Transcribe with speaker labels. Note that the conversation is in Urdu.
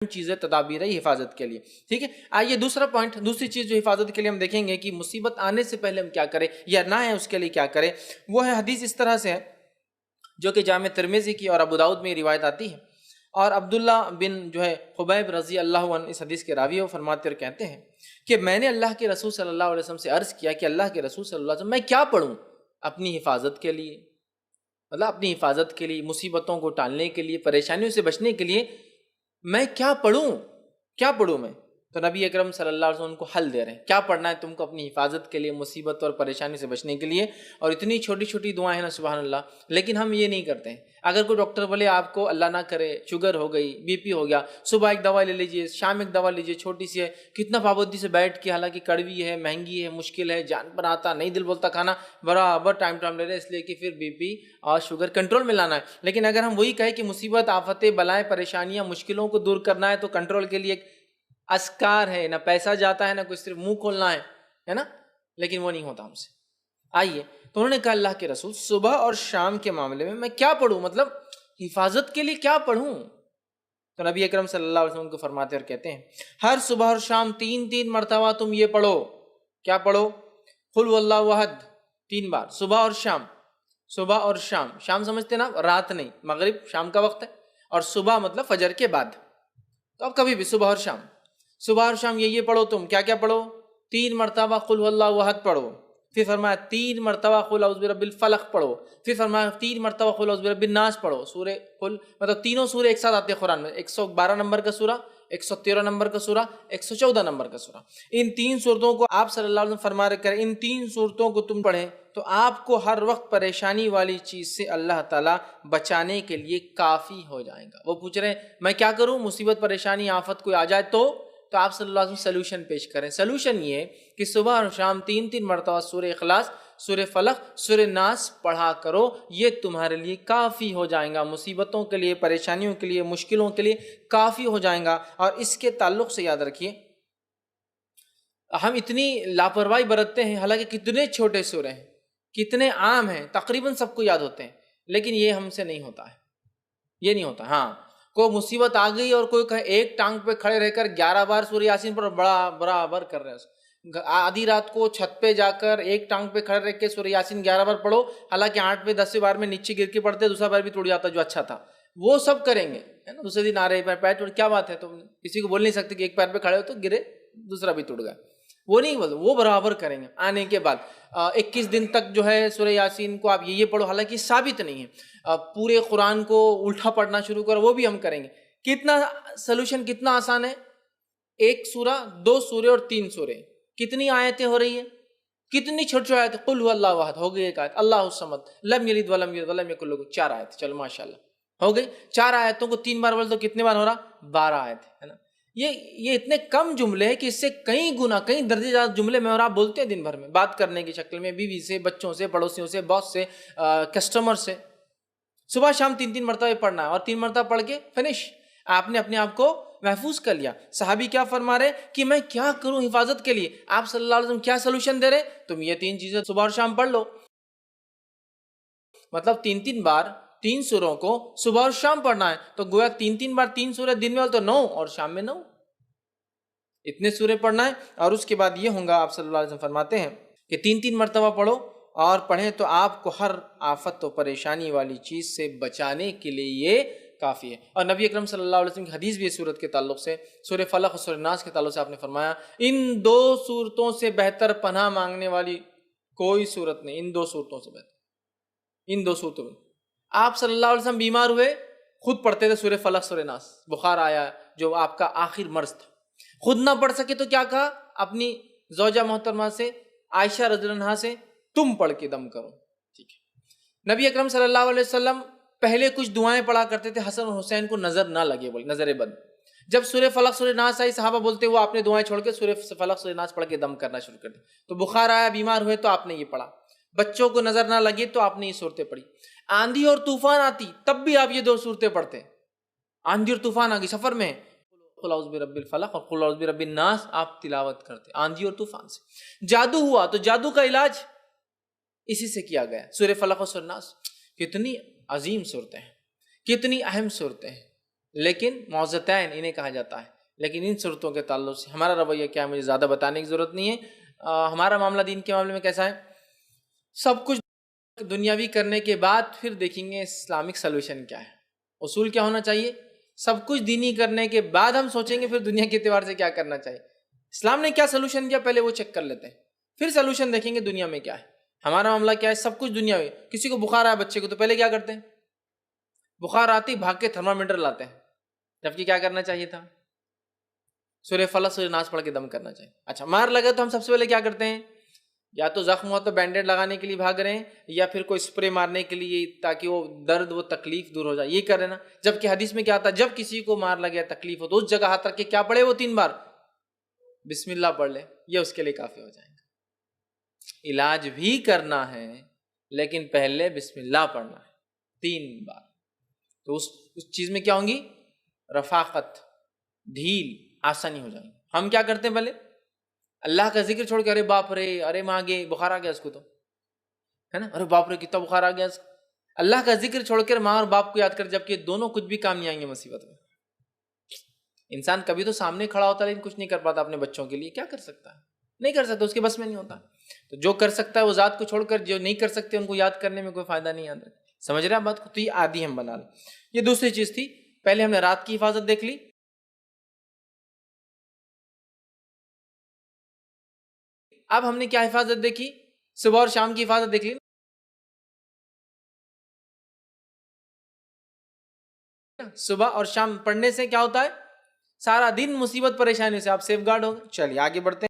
Speaker 1: چیزیں تدابیر ہے حفاظت کے لیے. ٹھیک ہے. آئیے دوسرا پوائنٹ، دوسری چیز جو حفاظت کے لیے ہم دیکھیں گے کہ مصیبت آنے سے پہلے ہم کیا کریں یا نہ ہے اس کے لیے کیا کریں. وہ ہے حدیث اس طرح سے ہے جو کہ جامع ترمذی کی اور ابو داؤد میں روایت آتی ہے، اور عبداللہ بن جو ہے خبیب رضی اللہ عنہ اس حدیث کے راوی، وہ فرماتے اور کہتے ہیں کہ میں نے اللہ کے رسول صلی اللہ علیہ وسلم سے عرض کیا کہ اللہ کے رسول صلی اللہ علیہ وسلم میں کیا پڑھوں اپنی حفاظت کے لیے، مطلب اپنی حفاظت کے لیے، مصیبتوں کو ٹالنے کے لیے، پریشانیوں سے بچنے کے لیے میں کیا پڑھوں میں. تو نبی اکرم صلی اللہ علیہ وسلم کو حل دے رہے ہیں کیا پڑھنا ہے تم کو اپنی حفاظت کے لیے، مصیبت اور پریشانی سے بچنے کے لیے. اور اتنی چھوٹی چھوٹی دعائیں ہیں نا سبحان اللہ، لیکن ہم یہ نہیں کرتے ہیں. اگر کوئی ڈاکٹر بولے آپ کو اللہ نہ کرے شوگر ہو گئی، بی پی ہو گیا، صبح ایک دوا لے لیجئے، شام ایک دوا لیجئے، چھوٹی سی ہے، کتنا پابندی سے بیٹھ کے، حالانکہ کڑوی ہے، مہنگی ہے، مشکل ہے، جان پر آتا نہیں، دل بولتا کھانا، برابر ٹائم لے رہے اس لیے کہ پھر بی پی اور شوگر کنٹرول میں لانا ہے. لیکن اگر ہم وہی کہیں کہ مصیبت، آفتیں، بلائیں، پریشانیاں، مشکلوں کو دور کرنا ہے تو کنٹرول کے لیے ایک اذکار ہے، نہ پیسہ جاتا ہے، نہ کوئی صرف منہ کھولنا ہے نا، لیکن وہ نہیں ہوتا ہم سے. آئیے تو انہوں نے کہا اللہ کے رسول صبح اور شام کے معاملے میں کیا پڑھوں، مطلب حفاظت کے لیے کیا پڑھوں. تو نبی اکرم صلی اللہ علیہ وسلم کو فرماتے اور کہتے ہیں ہر صبح اور شام 3 مرتبہ تم یہ پڑھو. کیا پڑھو؟ قل هو اللہ احد 3 بار صبح اور شام. صبح اور شام، شام سمجھتے نا رات نہیں، مغرب شام کا وقت ہے، اور صبح مطلب فجر کے بعد. تو اب کبھی بھی صبح اور شام، صبح اور شام یہ پڑھو. تم کیا کیا پڑھو؟ 3 مرتبہ قل هو اللہ احد پڑھو، پھر فرمایا 3 مرتبہ قل اعوذ برب الفلق پڑھو، پھر فرمایا 3 مرتبہ قل اعوذ برب الناس پڑھو. سورہ قل مطلب تینوں سورے ایک ساتھ آتے ہیں قرآن میں، 112 نمبر کا سورہ، 113 نمبر کا سورہ، 114 نمبر کا سورہ. ان 3 صورتوں کو آپ صلی اللہ علیہ وسلم فرما کر ان 3 صورتوں کو تم پڑھیں تو آپ کو ہر وقت پریشانی والی چیز سے اللہ تعالیٰ بچانے کے لیے کافی ہو جائے گا. وہ پوچھ رہے ہیں میں کیا کروں، مصیبت، پریشانی، آفت کوئی آ جائے تو آپ صلی اللہ علیہ وسلم سلوشن پیش کریں. سلوشن یہ کہ صبح اور شام 3 مرتبہ سورہ اخلاص، سورہ فلق، سورہ ناس پڑھا کرو. یہ تمہارے لیے کافی ہو جائیں گا، مصیبتوں کے لیے، پریشانیوں کے لیے، مشکلوں کے لیے کافی ہو جائیں گا. اور اس کے تعلق سے یاد رکھیے ہم اتنی لاپرواہی برتتے ہیں، حالانکہ کتنے چھوٹے سورے ہیں، کتنے عام ہیں، تقریباً سب کو یاد ہوتے ہیں، لیکن یہ ہم سے نہیں ہوتا ہے، یہ نہیں ہوتا. ہاں کوئی مصیبت آ گئی اور کوئی کہے ایک ٹانگ پہ کھڑے رہ کر 11 بار سورہ یاسین پر برابر کر رہے ہیں. آدھی رات کو چھت پہ جا کر ایک ٹانگ پہ کھڑے رہ کے سورہ یاسین 11 بار پڑھو، حالانکہ 8 پہ 10 بار میں نیچے گر کے پڑھتے، دوسرا بار بھی ٹوٹ جاتا جو اچھا تھا. وہ سب کریں گے نا، دوسرے دن آ رہے پیر ٹوٹ، کیا بات ہے، تو کسی کو بول نہیں سکتے کہ ایک پیر پہ کھڑے ہو تو گرے دوسرا بھی ٹوٹ گیا. وہ نہیں بولتے، وہ برابر کریں گے. آنے کے بعد 21 دن تک جو ہے سورہ یاسین کو آپ یہ پڑھو، حالانکہ ثابت نہیں ہے. پورے قرآن کو الٹا پڑھنا شروع کرو، وہ بھی ہم کریں گے. کتنا سلوشن، کتنا آسان ہے. 1 سورہ، 2 سورے اور 3 سورے، کتنی آیتیں ہو رہی ہیں، کتنی چھوٹی چھوٹی آیتیں. قل هو اللہ احد ہو گئی ایک آیت، اللہ الصمد لم یلد ولم یولد ولم یکن لہ 4 آیت. چلو ماشاءاللہ ہو گئی. 4 آیتوں کو 3 بار بول تو کتنے بار ہو رہا؟ 12 آیت ہے نا. یہ اتنے کم جملے ہیں کہ اس سے کئی گنا، کئی درجے زیادہ جملے میں اور آپ بولتے ہیں دن بھر میں، بات کرنے کی شکل میں، بیوی سے، بچوں سے، پڑوسیوں سے، باس سے، کسٹمر سے. صبح شام 3 مرتبہ پڑھنا ہے، اور 3 مرتبہ پڑھ کے فنش. آپ نے اپنے آپ کو محفوظ کر لیا. صحابی کیا فرما رہے کہ میں کیا کروں حفاظت کے لیے، آپ صلی اللہ علیہ وسلم کیا سلوشن دے رہے، تم یہ 3 چیزیں صبح اور شام پڑھ لو. مطلب 3 بار 3 سوروں کو صبح اور شام پڑھنا ہے، تو گویا 3 بار 3 سورے دن میں، تو 9 اور شام میں 9، اتنے سورے پڑھنا ہے. اور اس کے بعد یہ ہوں گا، آپ صلی اللہ علیہ وسلم فرماتے ہیں کہ 3 مرتبہ پڑھو اور پڑھیں تو آپ کو ہر آفت و پریشانی والی چیز سے بچانے کے لیے یہ کافی ہے. اور نبی اکرم صلی اللہ علیہ وسلم کی حدیث بھی اس صورت کے تعلق سے، سورہ فلق اور سورہ ناس کے تعلق سے آپ نے فرمایا ان 2 صورتوں سے بہتر پناہ مانگنے والی کوئی صورت نہیں. ان 2 صورتوں سے بہتر، ان 2 صورتوں میں. آپ صلی اللہ علیہ وسلم بیمار ہوئے، خود پڑھتے تھے سورہ فلق سورہ ناس. بخار آیا جو آپ کا آخر مرض تھا، خود نہ پڑھ سکے تو کیا کہا اپنی زوجہ محترمہ سے، عائشہ رضی اللہ عنہا سے، تم پڑھ کے دم کرو. ٹھیک ہے. نبی اکرم صلی اللہ علیہ وسلم پہلے کچھ دعائیں پڑھا کرتے تھے حسن اور حسین کو نظر نہ لگے، بولے نظر بد. جب سورہ فلق سورہ ناس آئی، صحابہ بولتے وہ آپ نے دعائیں چھوڑ کے سورہ فلق سورہ ناس پڑھ کے دم کرنا شروع کر دیا. تو بخار آیا، بیمار ہوئے تو آپ نے یہ پڑھا. بچوں کو نظر نہ لگے تو آپ نے یہ صورتیں پڑھی. آندھی اور طوفان آتی تب بھی آپ یہ 2 صورتیں پڑھتے. آندھی اور طوفان آ گئی سفر میں، قل اعوذ برب الفلق اور قل اعوذ برب الناس آپ تلاوت کرتے آندھی اور طوفان سے. جادو ہوا تو جادو کا علاج اسی سے کیا گیا، سورہ فلق اور سورہ ناس. کتنی عظیم صورتیں ہیں، کتنی اہم صورتیں ہیں. لیکن معوذتین انہیں کہا جاتا ہے. لیکن ان صورتوں کے تعلق سے ہمارا رویہ کیا ہے مجھے زیادہ بتانے کی ضرورت نہیں ہے. ہمارا معاملہ دین کے معاملے میں کیسا ہے؟ سب کچھ دنیاوی کرنے کے بعد پھر دیکھیں گے اسلامک سلوشن کیا ہے. اصول کیا ہونا چاہیے؟ سب کچھ دینی کرنے کے بعد ہم سوچیں گے پھر دنیا کے اعتبار سے کیا کرنا چاہیے. اسلام نے کیا سلوشن دیا پہلے وہ چیک کر لیتے ہیں, پھر سلوشن دیکھیں گے دنیا میں کیا ہے. ہمارا معاملہ کیا ہے؟ سب کچھ دنیاوی. کسی کو بخار آیا بچے کو تو پہلے کیا کرتے ہیں؟ بخار آتی بھاگ کے تھرمامیٹر لاتے ہیں, جبکہ کیا کرنا چاہیے تھا؟ سورہ فلق سورہ ناس پڑھ کے دم کرنا چاہیے. اچھا مار لگے تو ہم سب سے پہلے کیا کرتے ہیں؟ یا تو زخم ہوا تو بینڈیڈ لگانے کے لیے بھاگ رہے ہیں, یا پھر کوئی اسپرے مارنے کے لیے تاکہ وہ درد وہ تکلیف دور ہو جائے, یہ کر رہے نا. جبکہ حدیث میں کیا آتا ہے؟ جب کسی کو مار لگے تکلیف ہو تو اس جگہ ہاتھ رکھ کے کیا پڑھے وہ 3 بار بسم اللہ پڑھ لے, یہ اس کے لیے کافی ہو جائے گا. علاج بھی کرنا ہے لیکن پہلے بسم اللہ پڑھنا ہے 3 بار. تو اس چیز میں کیا ہوں گی؟ رفاقت, ڈھیل, آسانی ہو جائے گی. ہم کیا کرتے ہیں پہلے اللہ کا ذکر چھوڑ کے ارے باپ رے, ارے ماں گے بخار آ گیا اس کو تو ہے نا, ارے باپ رے کتنا بخار آ گیا. اللہ کا ذکر چھوڑ کر ماں اور باپ کو یاد کر, جبکہ دونوں کچھ بھی کام نہیں آئیں گے مصیبت میں. انسان کبھی تو سامنے کھڑا ہوتا ہے لیکن کچھ نہیں کر پاتا اپنے بچوں کے لیے. کیا کر سکتا ہے؟ نہیں کر سکتا, اس کے بس میں نہیں ہوتا. تو جو کر سکتا ہے وہ ذات کو چھوڑ کر جو نہیں کر سکتے ان کو یاد کرنے میں کوئی فائدہ نہیں آتا. سمجھ رہے ہیں بات کو؟ تو یہ عادی ہم بنا لیں. یہ دوسری چیز تھی. پہلے ہم نے رات کی حفاظت دیکھ لی, اب ہم نے کیا حفاظت دیکھی؟ صبح اور شام کی حفاظت دیکھ لی. صبح اور شام پڑھنے سے کیا ہوتا ہے؟ سارا دن مصیبت پریشانی سے آپ سیف گارڈ ہو گئے. چلیے آگے بڑھتے ہیں.